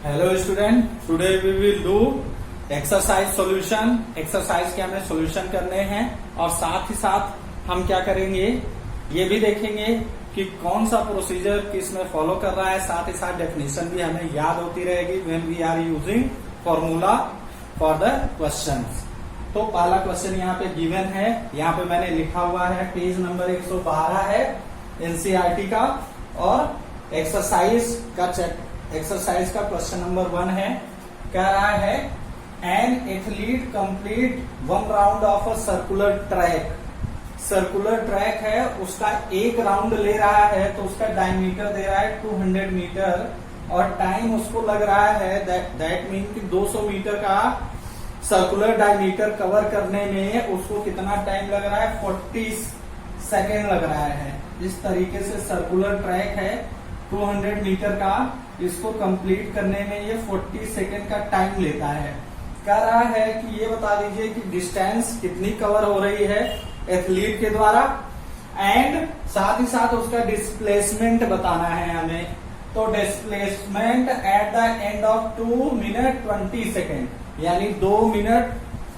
Hello student, today we will do exercise solution. Exercise के हमें solution करने हैं और साथ ही साथ हम क्या करेंगे ये भी देखेंगे कि कौन सा प्रोसीजर किस में फॉलो कर रहा है। साथ ही साथ डेफिनेशन भी हमें याद होती रहेगी when we are using formula for the questions. तो पहला क्वेश्चन यहाँ पे गिवन है, यहाँ पे मैंने लिखा हुआ है, पेज नंबर 112 है एनसीईआरटी का और एक्सरसाइज का क्वेश्चन नंबर 1 है। कह रहा है an athlete complete 1 round of a circular track. Circular track है, उसका एक राउंड ले रहा है तो उसका डायमीटर दे रहा है 200 मीटर और टाइम उसको लग रहा है दैट मीन कि 200 मीटर का सर्कुलर डायमीटर कवर करने में उसको कितना टाइम लग रहा है, 40 सेकेंड लग रहा है। इस तरीके से सर्कुलर ट्रैक है 200 मीटर का, इसको कंप्लीट करने में ये 40 सेकेंड का टाइम लेता है। कह रहा है कि ये बता दीजिए कि डिस्टेंस कितनी कवर हो रही है एथलीट के द्वारा एंड साथ ही साथ उसका डिस्प्लेसमेंट बताना है हमें। तो displacement at the end of 2 minute 20 second, यानी 2 मिनट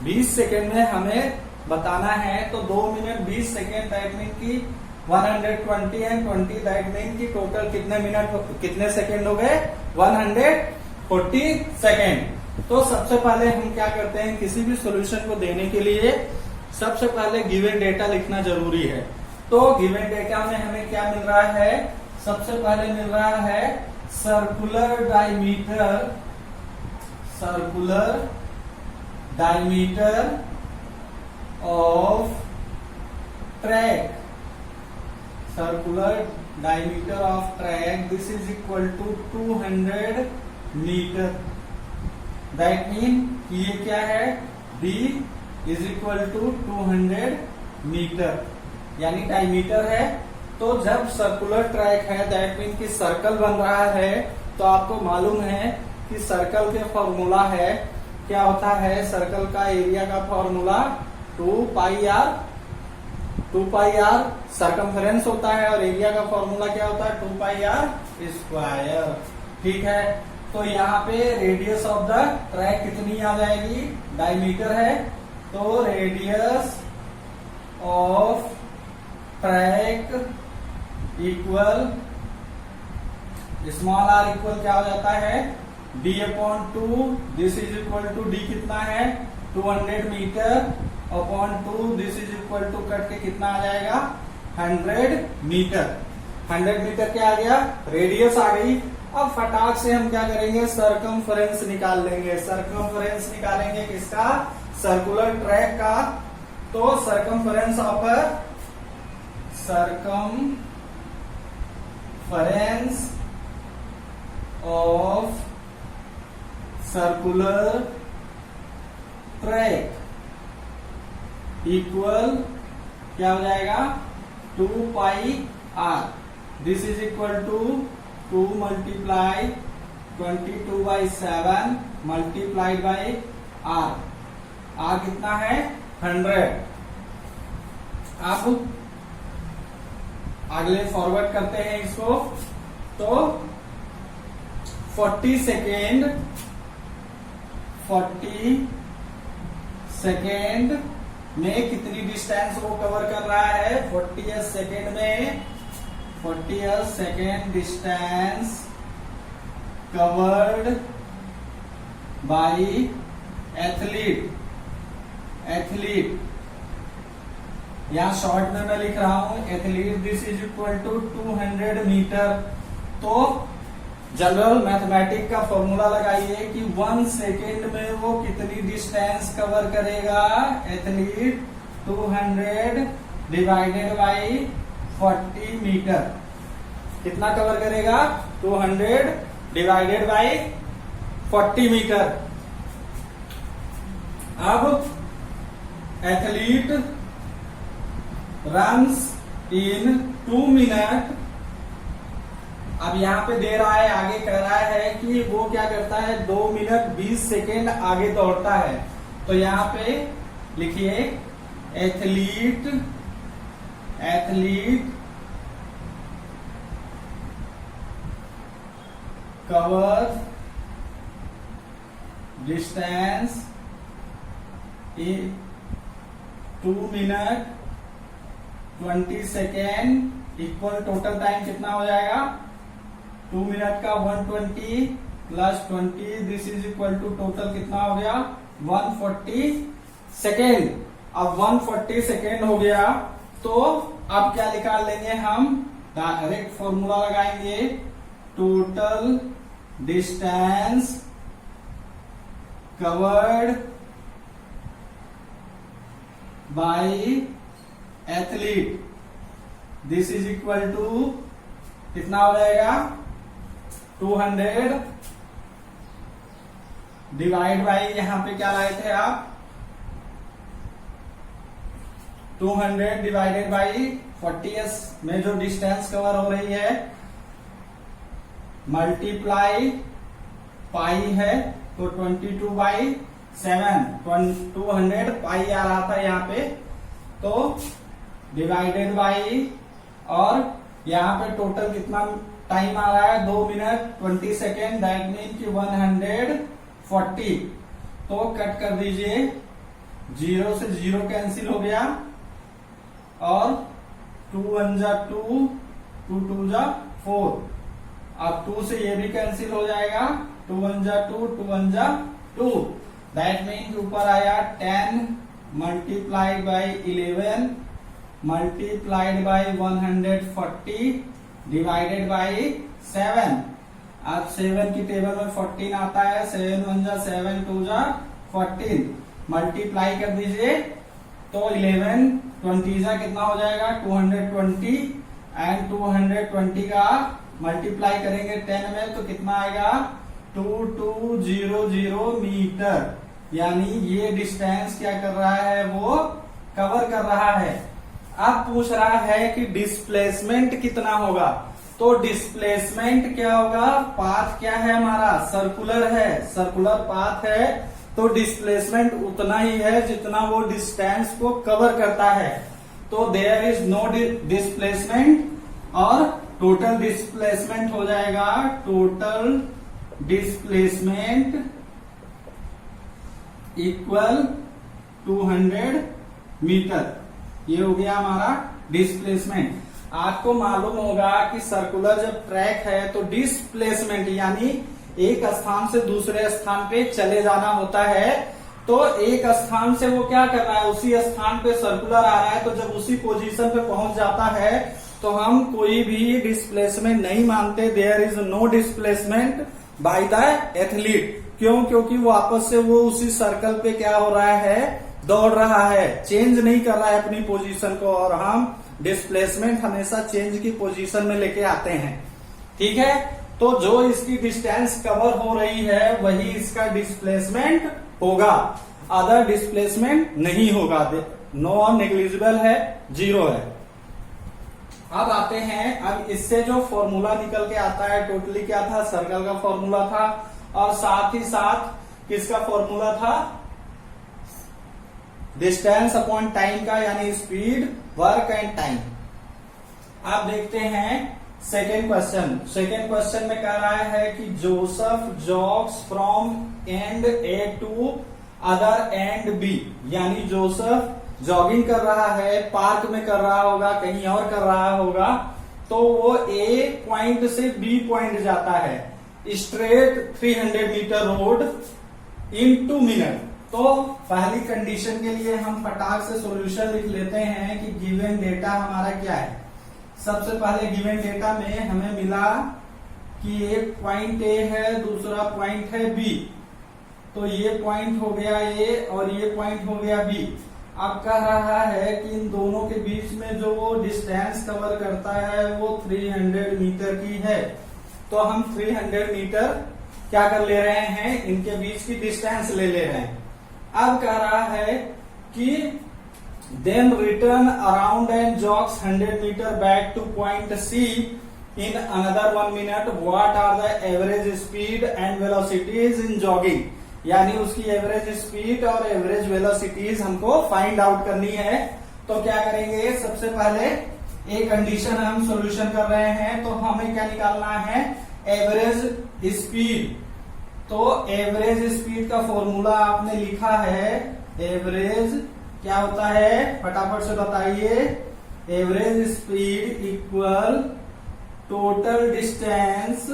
20 सेकेंड में हमें बताना है। तो 2 मिनट 20 सेकेंड दैट मीन की 120 एंड 20 दैट मीन की टोटल कितने सेकेंड हो गए, 140 सेकेंड। तो सबसे पहले हम क्या करते हैं, किसी भी सॉल्यूशन को देने के लिए सबसे पहले गिवन डेटा लिखना जरूरी है। तो गिवन डेटा में हमें क्या मिल रहा है, सबसे पहले मिल रहा है circular diameter of track. Circular diameter of track this is equal to 200 metre. That mean ये क्या है, B is equal to 200 metre, यानी डायमीटर है। तो जब सर्कुलर ट्रैक है दैट मीन की सर्कल बन रहा है, तो आपको मालूम है कि सर्कल के फॉर्मूला है, क्या होता है सर्कल का एरिया का फॉर्मूला 2 पाई आर सर्कमफेरेंस होता है और एरिया का फॉर्मूला क्या होता है 2 पाई आर स्क्वायर। ठीक है, तो यहाँ पे रेडियस ऑफ द ट्रैक कितनी आ जाएगी, डायमीटर है, तो radius of track equal small R equal क्या हो जाता है d/2। This is equal to d कितना है 200 metre upon 2, this is equal to cut के कितना आ जाएगा 100 मीटर। 100 मीटर क्या आ गया, रेडियस आ गई। अब फटाक से हम क्या करेंगे, सर्कमफेरेंस निकाल लेंगे। सर्कमफेरेंस निकालेंगे किसका, सर्कुलर ट्रैक का। तो circumference of circular track equal क्या हो जाएगा 2 pi R. This is equal to 2 multiply 22/7 multiplied by R. R कितना है 100। अब अगले फॉरवर्ड करते हैं इसको। तो 40 सेकेंड में कितनी डिस्टेंस वो कवर कर रहा है, 40 सेकेंड में 40 second distance covered by athlete. यहां शॉर्ट में मैं लिख रहा हूं athlete, this is equal to 200 metre. तो जनरल मैथमेटिक का फॉर्मूला लगाइए कि 1 सेकेंड में वो कितनी डिस्टेंस कवर करेगा, एथलीट 200 डिवाइडेड बाई 40 मीटर। कितना कवर करेगा 200 डिवाइडेड बाई 40 मीटर। अब एथलीट रन्स इन 2 मिनट। अब यहाँ पे दे रहा है, आगे कह रहा है कि वो क्या करता है 2 मिनट 20 सेकेंड आगे दौड़ता है। तो यहाँ पे लिखिए athlete cover distance in 2 minute 20 second equal total time कितना हो जाएगा 2 मिनट का 120 plus 20 this is equal to total कितना हो गया 140 सेकेंड। अब 140 सेकेंड हो गया तो अब क्या निकाल लेंगे हम डायरेक्ट फॉर्मूला लगाएंगे total distance covered by athlete this is equal to कितना हो जाएगा 200 डिवाइड बाई यहां पे क्या लाए थे आप 200 डिवाइडेड बाई 40 में जो डिस्टेंस कवर हो रही है मल्टीप्लाई पाई है तो 22/7 200 पाई आ रहा था यहाँ पे तो डिवाइडेड बाई और यहाँ पे टोटल कितना टाइम आ रहा है 2 मिनट 20 सेकेंड दैट मीन कि 140 तो कट कर दीजिए 0 से 0 कैंसिल हो गया और 2 1 जा 2 2 2 जा 4 अब 2 से ये भी कैंसिल हो जाएगा 2 1 जा 2 2 1 जा 2 दैट मीन ऊपर आया 10 multiplied by 11 multiplied by 140 divided by 7 अब 7 की टेबल में 14 आता है 7 1 जा 7 2 जा 14 मल्टीप्लाई कर दीजिए तो 11 20 जा कितना हो जाएगा 220 एंड 220 का मल्टीप्लाई करेंगे 10 में तो कितना आएगा 2200 मीटर यानी ये डिस्टेंस क्या कर रहा है वो कवर कर रहा है। अब पूछ रहा है कि डिस्प्लेसमेंट कितना होगा तो डिस्प्लेसमेंट क्या होगा पाथ क्या है हमारा सर्कुलर है सर्कुलर पाथ है तो डिस्प्लेसमेंट उतना ही है जितना वो डिस्टेंस को कवर करता है तो देयर इज नो डिस्प्लेसमेंट और टोटल डिस्प्लेसमेंट हो जाएगा टोटल डिस्प्लेसमेंट इक्वल 200 मीटर ये हो गया हमारा डिस्प्लेसमेंट। आपको मालूम होगा कि सर्कुलर जब ट्रैक है तो डिस्प्लेसमेंट यानी एक स्थान से दूसरे स्थान पे चले जाना होता है तो एक स्थान से वो क्या कर रहा है उसी स्थान पे सर्कुलर आ रहा है तो जब उसी पोजीशन पे पहुंच जाता है तो हम कोई भी डिस्प्लेसमेंट नहीं मानते there is no displacement by the athlete क्यों क्योंकि वापस से वो उसी सर्कल पे क्या हो रहा है दौड़ रहा है चेंज नहीं कर रहा है अपनी पोजीशन को और हम डिस्प्लेसमेंट हमेशा चेंज की पोजीशन में लेके आते हैं ठीक है तो जो इसकी डिस्टेंस कवर हो रही है वही इसका डिस्प्लेसमेंट होगा अदर डिस्प्लेसमेंट नहीं होगा नो नेग्लिजिबल है 0 है। अब आते हैं अब इससे जो फॉर्मूला निकल के आता है टोटली क्या था सर्कल का फॉर्मूला था और साथ ही साथ किसका फॉर्मूला था डिस्टेंस अपॉन टाइम का यानी स्पीड वर्क एंड टाइम। आप देखते हैं सेकेंड क्वेश्चन में कह रहा है कि Joseph jogs from end A to other end B यानी जोसेफ जॉगिंग कर रहा है पार्क में कर रहा होगा कहीं और कर रहा होगा तो वो ए पॉइंट से बी पॉइंट जाता है स्ट्रेट 300 मीटर रोड इन 2 मिनट तो पहली कंडीशन के लिए हम फटाक से सॉल्यूशन लिख लेते हैं कि गिवन डेटा हमारा क्या है। सबसे पहले गिवन डेटा में हमें मिला कि एक पॉइंट ए है दूसरा पॉइंट है बी तो ये पॉइंट हो गया ए और ये पॉइंट हो गया बी। अब कह रहा है कि इन दोनों के बीच में जो वो डिस्टेंस कवर करता है वो 300 मीटर की है तो हम 300 मीटर क्या कर ले रहे हैं इनके बीच की डिस्टेंस ले रहे हैं। अब कह रहा है कि then return around end jogs 100 metre back to point C in another 1 minute what are the average speed and velocities in jogging यानी उसकी एवरेज स्पीड और एवरेज वेलोसिटीज हमको फाइंड आउट करनी है। तो क्या करेंगे सबसे पहले एक कंडीशन हम सॉल्यूशन कर रहे हैं तो हमें क्या निकालना है एवरेज स्पीड तो एवरेज स्पीड का फॉर्मूला आपने लिखा है, एवरेज क्या होता है फटाफट से बताइए। Average speed equal total distance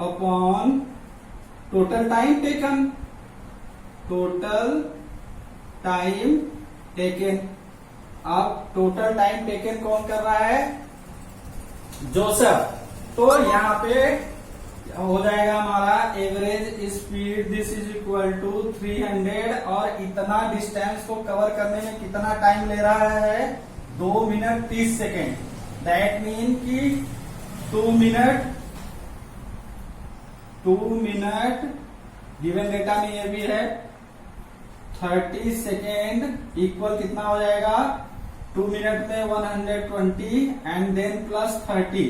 upon total time taken. अब टोटल टाइम टेकन कौन कर रहा है, जोसेफ। तो यहाँ पे हो जाएगा हमारा average speed this is equal to 300 और इतना डिस्टेंस को कवर करने में कितना टाइम ले रहा है 2 मिनट 30 सेकेंड। दैट मीन कि 2 मिनट गिवन डेटा में ये भी है 30 सेकेंड इक्वल कितना हो जाएगा 2 मिनट में 120 एंड देन प्लस 30